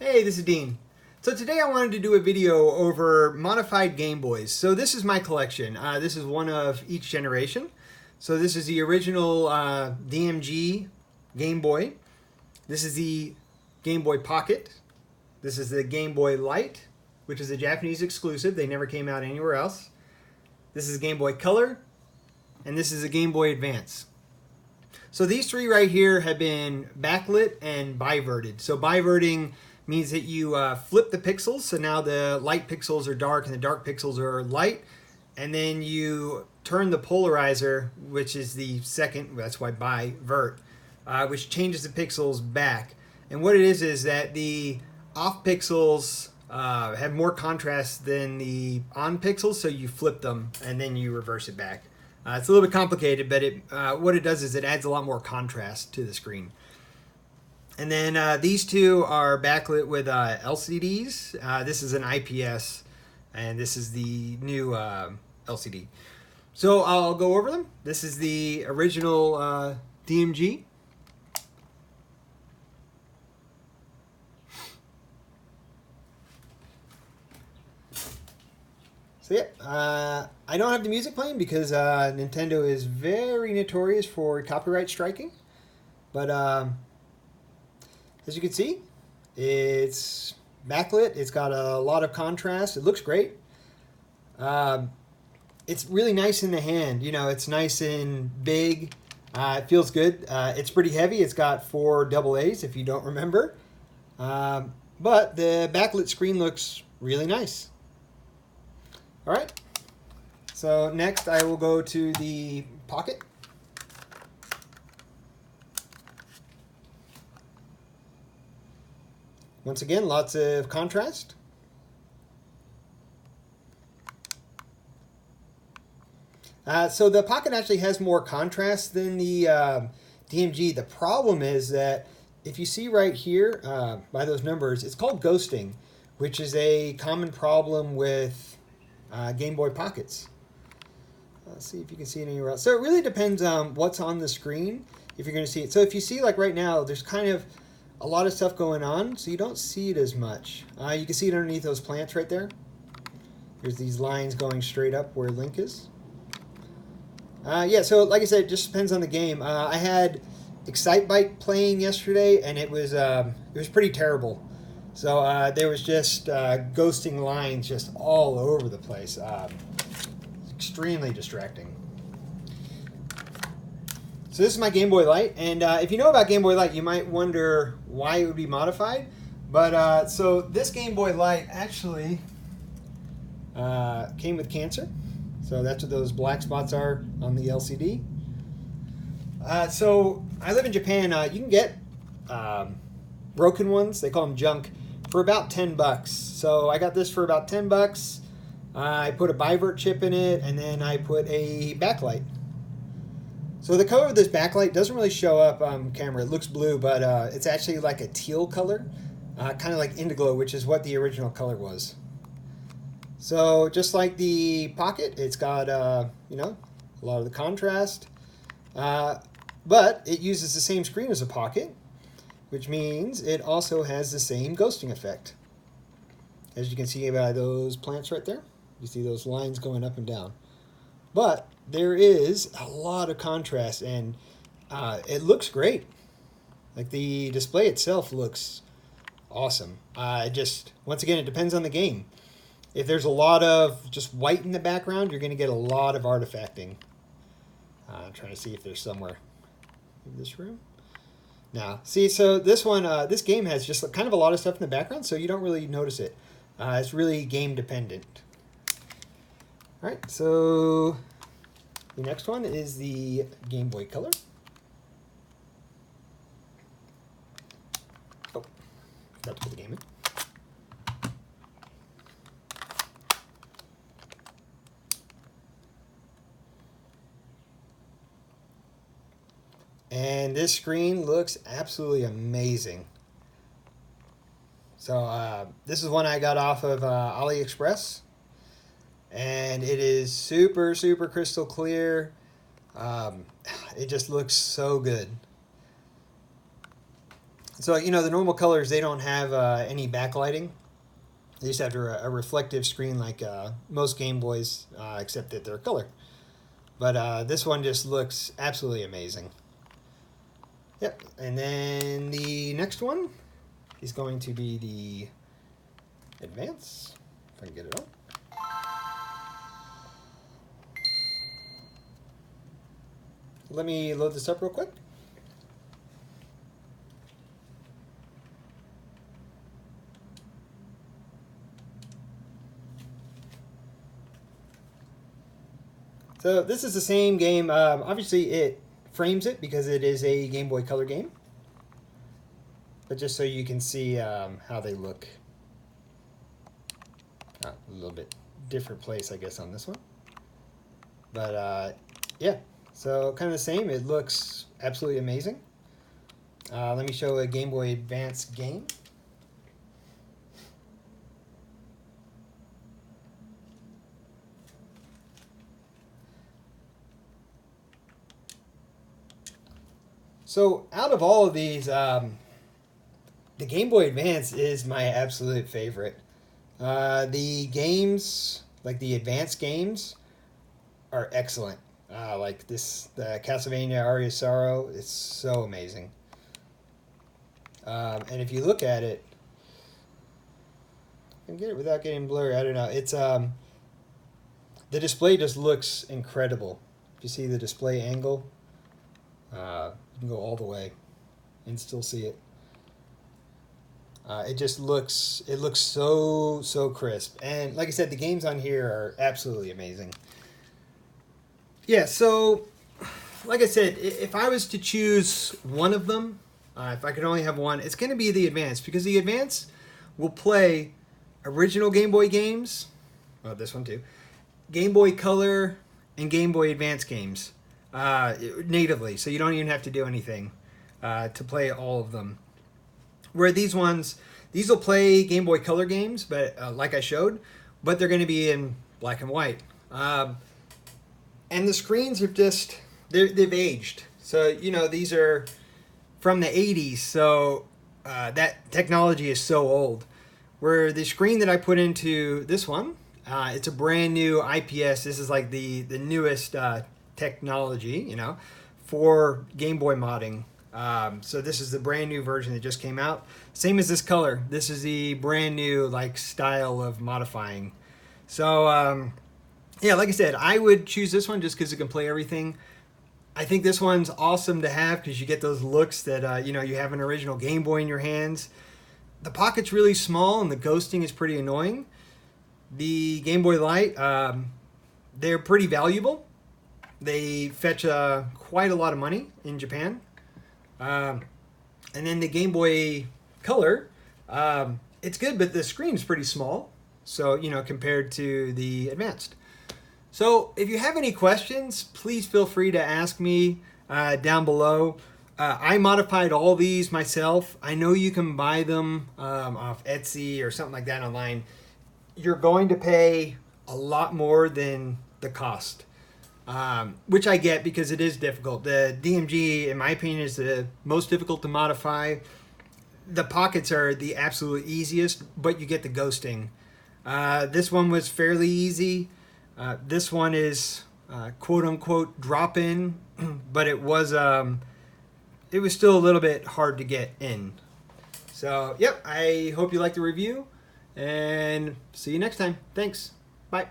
Hey, this is Dean. So today I wanted to do a video over modified Game Boys. So this is my collection. This is one of each generation. So this is the original DMG Game Boy. This is the Game Boy Pocket. This is the Game Boy Light, which is a Japanese exclusive. They never came out anywhere else. This is Game Boy Color, and this is a Game Boy Advance. So these three right here have been backlit and biverted. So biverting means that you flip the pixels, so now the light pixels are dark and the dark pixels are light, and then you turn the polarizer, which is the second, that's why bivert, which changes the pixels back. And what it is that the off pixels have more contrast than the on pixels, so you flip them and then you reverse it back. It's a little bit complicated, but what it does is it adds a lot more contrast to the screen. And then these two are backlit with LCDs. This is an IPS, and this is the new LCD. So I'll go over them. This is the original DMG. So yeah, I don't have the music playing because Nintendo is very notorious for copyright striking. But as you can see, it's backlit. It's got a lot of contrast. It looks great. It's really nice in the hand. You know, it's nice and big. It feels good. It's pretty heavy. It's got 4 AA's if you don't remember. But the backlit screen looks really nice. All right. So next I will go to the Pocket. Once again, lots of contrast. So the Pocket actually has more contrast than the DMG. The problem is that if you see right here by those numbers, it's called ghosting, which is a common problem with Game Boy Pockets. Let's see if you can see it anywhere else. So it really depends on what's on the screen if you're going to see it. So if you see, like right now, there's kind of a lot of stuff going on, so you don't see it as much. You can see it underneath those plants right there. There's these lines going straight up where Link is. Yeah, so like I said, it just depends on the game. I had Excitebike playing yesterday, and it was pretty terrible. So there was just ghosting lines just all over the place. Extremely distracting. So this is my Game Boy Light, and if you know about Game Boy Light, you might wonder why it would be modified. But so this Game Boy Light actually came with cancer. So that's what those black spots are on the LCD. So I live in Japan. You can get broken ones. They call them junk for about $10. So I got this for about $10. I put a bivert chip in it, and then I put a backlight. So the color of this backlight doesn't really show up on camera. It looks blue, but it's actually like a teal color, kind of like indigo, which is what the original color was. So just like the Pocket, it's got you know, a lot of the contrast, but it uses the same screen as a Pocket, which means it also has the same ghosting effect. As you can see by those plants right there, you see those lines going up and down. But there is a lot of contrast, and it looks great. Like the display itself looks awesome. Once again, it depends on the game. If there's a lot of just white in the background, you're going to get a lot of artifacting. I'm trying to see if there's somewhere in this room. Now, see, so this one, this game has just kind of a lot of stuff in the background, so you don't really notice it. It's really game dependent. All right, so the next one is the Game Boy Color. Oh, forgot to put the game in. And this screen looks absolutely amazing. So this is one I got off of AliExpress. And it is super, super crystal clear. It just looks so good. So, you know, the normal colors, they don't have any backlighting. They just have a reflective screen like most Game Boys, except that they're color. But this one just looks absolutely amazing. Yep, and then the next one is going to be the Advance, if I can get it on. Let me load this up real quick. So this is the same game. Obviously, it frames it because it is a Game Boy Color game. But just so you can see how they look. A little bit different place, I guess, on this one. But yeah, so kind of the same. It looks absolutely amazing. Let me show a Game Boy Advance game. So out of all of these, the Game Boy Advance is my absolute favorite. The games, like the Advance games, are excellent. Like this, the Castlevania Aria Sorrow, it's so amazing. And if you look at it, I can get it without getting blurry. I don't know. It's the display just looks incredible. If you see the display angle, you can go all the way and still see it. It just looks, so crisp. And like I said, the games on here are absolutely amazing. Yeah, so like I said, if I was to choose one of them, if I could only have one, it's going to be the Advance, because the Advance will play original Game Boy games, well, this one too, Game Boy Color and Game Boy Advance games natively, so you don't even have to do anything to play all of them. Where these ones, these will play Game Boy Color games, but like I showed, but they're going to be in black and white. And the screens have just, they've aged. So, you know, these are from the 80s, so that technology is so old. Where the screen that I put into this one, it's a brand new IPS. This is like the newest technology, you know, for Game Boy modding. So this is the brand new version that just came out. Same as this color. This is the brand new like style of modifying. So yeah, like I said, I would choose this one just because it can play everything. I think this one's awesome to have because you get those looks that you know, you have an original Game Boy in your hands. The pocket's really small and the ghosting is pretty annoying. The Game Boy Light, they're pretty valuable. They fetch quite a lot of money in Japan. And then the Game Boy Color, it's good, but the screen's pretty small. So, you know, compared to the Advanced. So if you have any questions, please feel free to ask me down below. I modified all these myself. I know you can buy them off Etsy or something like that online. You're going to pay a lot more than the cost. Which I get because it is difficult. The DMG, in my opinion, is the most difficult to modify. The pockets are the absolute easiest, but you get the ghosting. This one was fairly easy. This one is quote-unquote drop-in, but it was still a little bit hard to get in. So, yep, I hope you liked the review, and see you next time. Thanks. Bye.